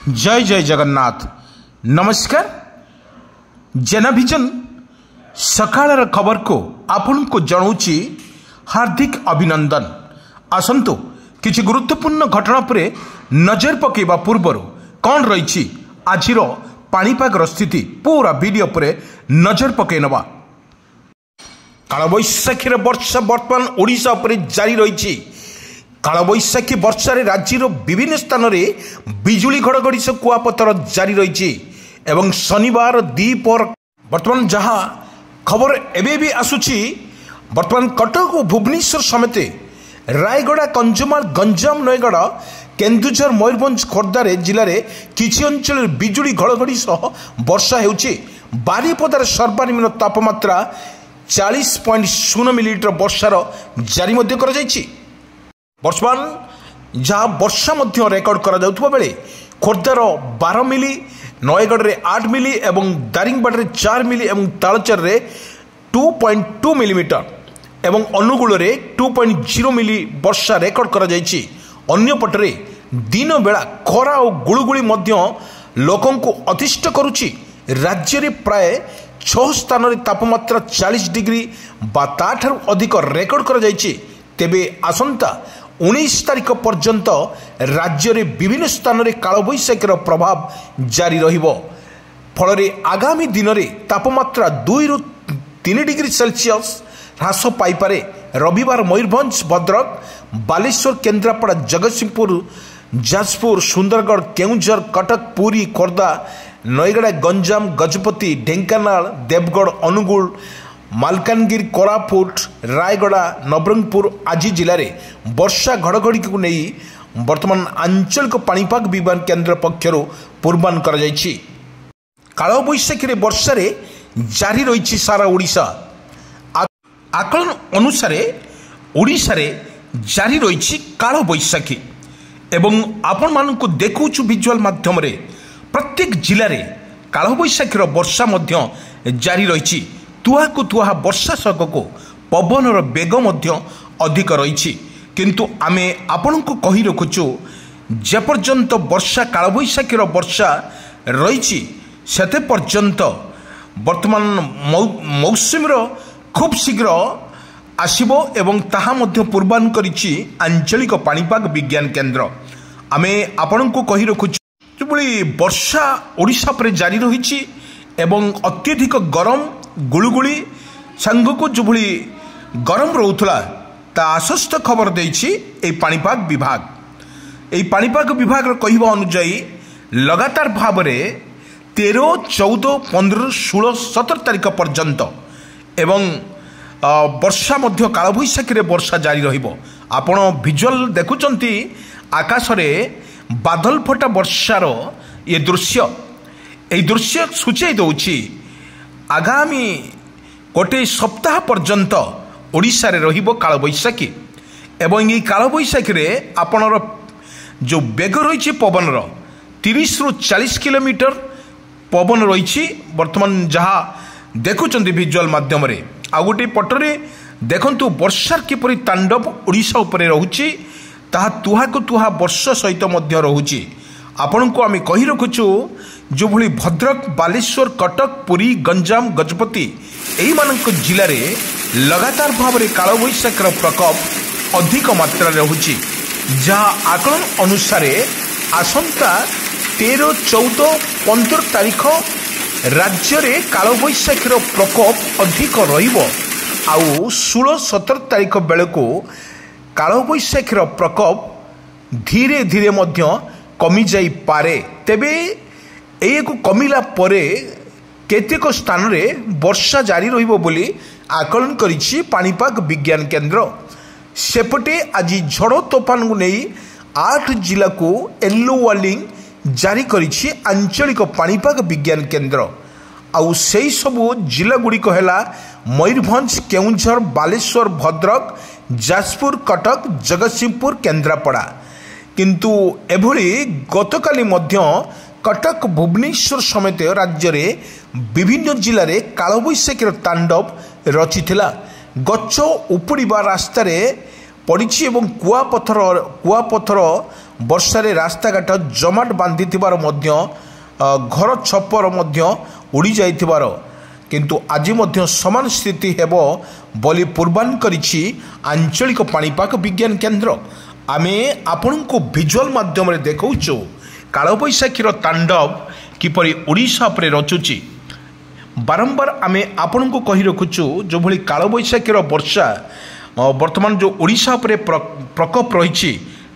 जय जय जगन्नाथ नमस्कार। जेनाभिजन सकाळर खबर को आपण को जणाऊँची हार्दिक अभिनंदन। आसंतु किछि गुरुत्वपूर्ण घटना पर नजर पकेबा पूर्व कौन रही आज पाणीपागर स्थिति पूरा वीडियो पर नजर पकई नवा। कालबैशाखी वर्षा बर्तमान ओडिशा उपर जारी रही। कालबैशाखी वर्षा राज्यर विभिन्न स्थान में बिजुली घड़घड़ी से कुआपतर जारी रही। एवं शनिवार द्विपहर बर्तमान जहाँ खबर एबे भी आसुची बर्तमान कटक और भुवनेश्वर समेत रायगड़ा कंजुमार गंजाम नयगढ़ केन्दुझर मयूरभंज खोर्धार जिले में किछि अंचल बिजुली घड़घड़ी सह वर्षा होउची। बारिपदार सर्वनिम्न तापमात्रा 40.0 मिलीलीटर वर्षार जारी मध्य करा जायछि। वर्तमान जहाँ वर्षा मध्य रेकर्ड करा जाउथबा बेले खोर्धार 12 मिली, नयगढ़ रे 8 मिली एवं दारिंगबाड़ी 4 मिली एवं तालचर रे 2.2 मिलीमीटर एवं अनुगुल रे 2.0 मिली वर्षा रेकर्ड करा जायछि। अन्य पटरे दिन बेला खरा और गुळुगुळी मध्य लोकों को अतिष्ठ करुछि। राज्य रे प्राय 6 स्थान रे तापमात्रा 40 डिग्री बा ताठारु अधिक रेकर्ड करा जायछि। तेबे आसंता 19 तारिख पर्यंत राज्य रे विभिन्न स्थान रे कालबैशाखीर प्रभाव जारी रहिबो। फल आगामी दिन रे तापमात्रा 2 रु 3 डिग्री सेल्सियस ह्रास पाइपारे। रविवार मयूरभंज, भद्रक, बालेश्वर, केन्द्रापड़ा, जगतसिंहपुर, जाजपुर, सुंदरगढ़, केउंझर, कटक, पुरी, खोर्धा, नयगड़ा, गंजाम, गजपति, ढेंकानाल, देवगढ़, अनुगुल, मालकानगिरी, कोरापुट, रायगड़ा, नवरंगपुर आदि जिले में वर्षा घड़घड़ी को नहीं वर्तमान आंचलिक पाणीपाग विज्ञान केन्द्र पक्षर पूर्वानुमान करा जायछि। कालबैशाखी वर्षा जारी रही सारा ओडिशा। आकलन अनुसार ओडिशा रे जारी रही कालबैशाखी एवं आपण मानक देखुछु विजुअल माध्यम रे प्रत्येक जिले में कालबैशाखीर वर्षा मध्य जारी रही। तुहा को तुहा वर्षा सगको पवनर बेग मध्य अधिक रही। किंतु आमे आपण को कही रखुचु जेपर्यंत वर्षा कालबैशाखीर वर्षा रही सेते पर्यंत वर्तमान मौसुमीर खूब शीघ्र आसिबो एवं ताहा मध्य पूर्वानुमान करिछि आंचलिक पाणीपाग विज्ञान केन्द्र। आमे आपण को कही रखुचु जोबली वर्षा ओडिशा पर जारी रही एवं अत्यधिक गरम गुळुगुळी सांगको जोभली गरम रोथला ता आश्वस्त खबर देछि ए पाणीपाग विभाग। ए पाणीपाग विभाग कहवा अनुसार लगातार भाव में 13, 14, 15, 16, 17 तारिख पर्यंत एवं वर्षा मध्य कालबैशाखी वर्षा जारी रहिबो। आपण विजुअल देखुचंती आकाश रे बादल फटा वर्षार ये दृश्य सूचाई दउछि आगामी गोटे सप्ताह पर्यंत ओडिशा रे रहिबो कालबैशाखी। एवं ये कालबैशाखी रे आपणर जो बेग रही पवन 30 रु 40 किलोमीटर पवन रही। वर्तमान जहाँ देखुचंती विजुअल माध्यम रे आ गोटे पटरे देखंतु वर्षार किपरि तांडव ओडिशा उपरे रहुछि ताहा तुहा को तुहा वर्षा सहित मध्य रहुछि। आपण को आमे कही रखुछु जो भली भद्रक, बालेश्वर, कटक, पुरी, गंजाम, गजपति एही मानक जिले रे लगातार भाव में कालबैशाखीर प्रकोप अधिक मात्रा रहुछि। जहाँ आकलन अनुसार आसंता 13, 14, 15 तारिख राज्य रे कालबैशाखीर प्रकोप अधिक रहिबो। आउ 16, 17 तारिख बेलको कालबैशाखीर प्रकोप धीरे धीरे मध्य कमी जाई पारे। तेबे एको कमिला परे केतेक स्थान रे वर्षा जारी रहिबो बोली आकलन करिछि पाणीपाग विज्ञान केन्द्र। सेपटे आज झड़ तोफान को नहीं 8 जिला को येलो वार्निंग जारी करिछि आंचलिक पाणीपाग विज्ञान केन्द्र। आउ सेही सबु जिला गुड़िक है मयूरभंज, केउंझर, बालेश्वर, भद्रक, जाजपुर, कटक, जगतसिंहपुर, केन्द्रापड़ा। किंतु एभली गतकाली मध्य कटक, भुवनेश्वर समेत राज्य रे विभिन्न जिले में कालबैशाखीर तांडव रचिथिला। गच उपुड़वा रास्तार पड़ी कुआपथर ବର୍ଷାରେ ରାସ୍ତାଘାଟ ଜମାଟ ବାନ୍ଧିଥିବାର ମଧ୍ୟ ଘର ଛପର ମଧ୍ୟ ଉଡ଼ି ଯାଇଥିବାର କିନ୍ତୁ ଆଜି ମଧ୍ୟ ସମାନ ସ୍ଥିତି ହେବ ବୋଲି ପୂର୍ବାନ କରିଛି ଆଞ୍ଚଳିକ ପାଣିପାଗ ବିଜ୍ଞାନ କେନ୍ଦ୍ର। ଆମେ ଆପଣଙ୍କୁ ଭିଜୁଆଲ ମାଧ୍ୟମରେ ଦେଖାଉଛୁ କାଳବୈଶାଖୀର ତାଣ୍ଡବ କିପରି ଓଡ଼ିଶା ଉପରେ ରଚୁଛି। ବାରମ୍ବାର ଆମେ ଆପଣଙ୍କୁ କହି ରଖୁଛୁ ଯେଉଁଭଳି କାଳବୈଶାଖୀର ବର୍ଷା ବର୍ତ୍ତମାନ ଯେଉଁ ଓଡ଼ିଶା ଉପରେ ପ୍ରକୋପ ରହିଛି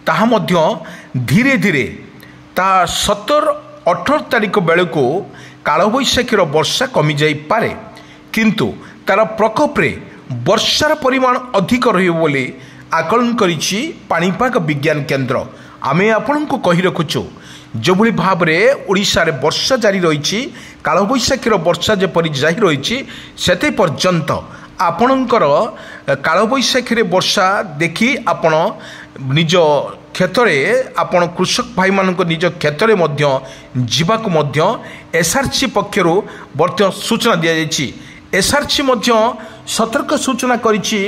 ତାହା ମଧ୍ୟ ଧୀରେ ଧୀରେ ତା 17-18 ତାରିଖ ବେଳକୁ କାଳବୈଶାଖୀର ବର୍ଷା କମିଯାଇପାରେ କିନ୍ତୁ ତାର ପ୍ରକୋପରେ ବର୍ଷାର ପରିମାଣ ଅଧିକ ରହିବ ବୋଲି ଆକଳନ କରିଛି ପାଣିପାଗ ବିଜ୍ଞାନ କେନ୍ଦ୍ର। ଆମେ ଆପଣଙ୍କୁ କହି ରଖୁଛୁ যেভাবে ভাবে ওড়িশার বর্ষা জারি রয়েছে কালবৈশাখীর বর্ষা যেপরি জারি রয়েছে সেতে পর্যন্ত আপনার কালবৈশাখীর বর্ষা দেখি আপন নিজ ক্ষেত্রে আপন কৃষক ভাই মান নিজ ক্ষেত্রে যাওয়াকে এসআরসি পক্ষর বর্তমান সূচনা দিয়া যাইছি। এসআরসি সতর্ক সূচনা করেছি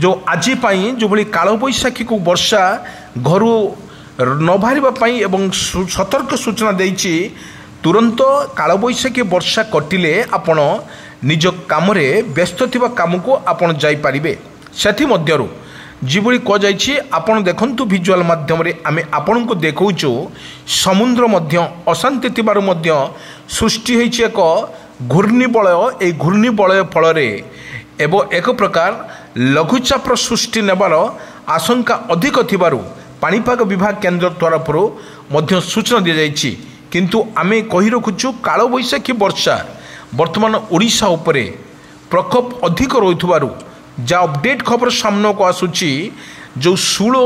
যে আজি যেভাবে কালবৈশাখী বর্ষা ঘর न बाहर एवं सतर्क सूचना देइछि तुरंत कालबैशाखी वर्षा कटिले आपण निज काम व्यस्त थिबा काम को आपण जाई पारिबे। सेथि मध्यरु जिबुली को जाइछि आपण देखंतु विजुअल माध्यम रे आमे आपण को देखौछु समुद्र मध्य अशांति थिबारु मध्य सृष्टि होइछि एक घूर्णिबलय। ए घूर्णिबलय फल रे एवं एक प्रकार लघुचाप सृष्टि नेबार आशंका अधिक थिबारु पाणीपाग विभाग केन्द्र तरफ सूचना दी जाइछि। किंतु आमे कहि रखुछु कालबैशाखी वर्षा वर्तमान ओडिशा उपरे प्रकोप अधिक रहुथिबारु जा अपडेट खबर सामना को आसुछि जो 16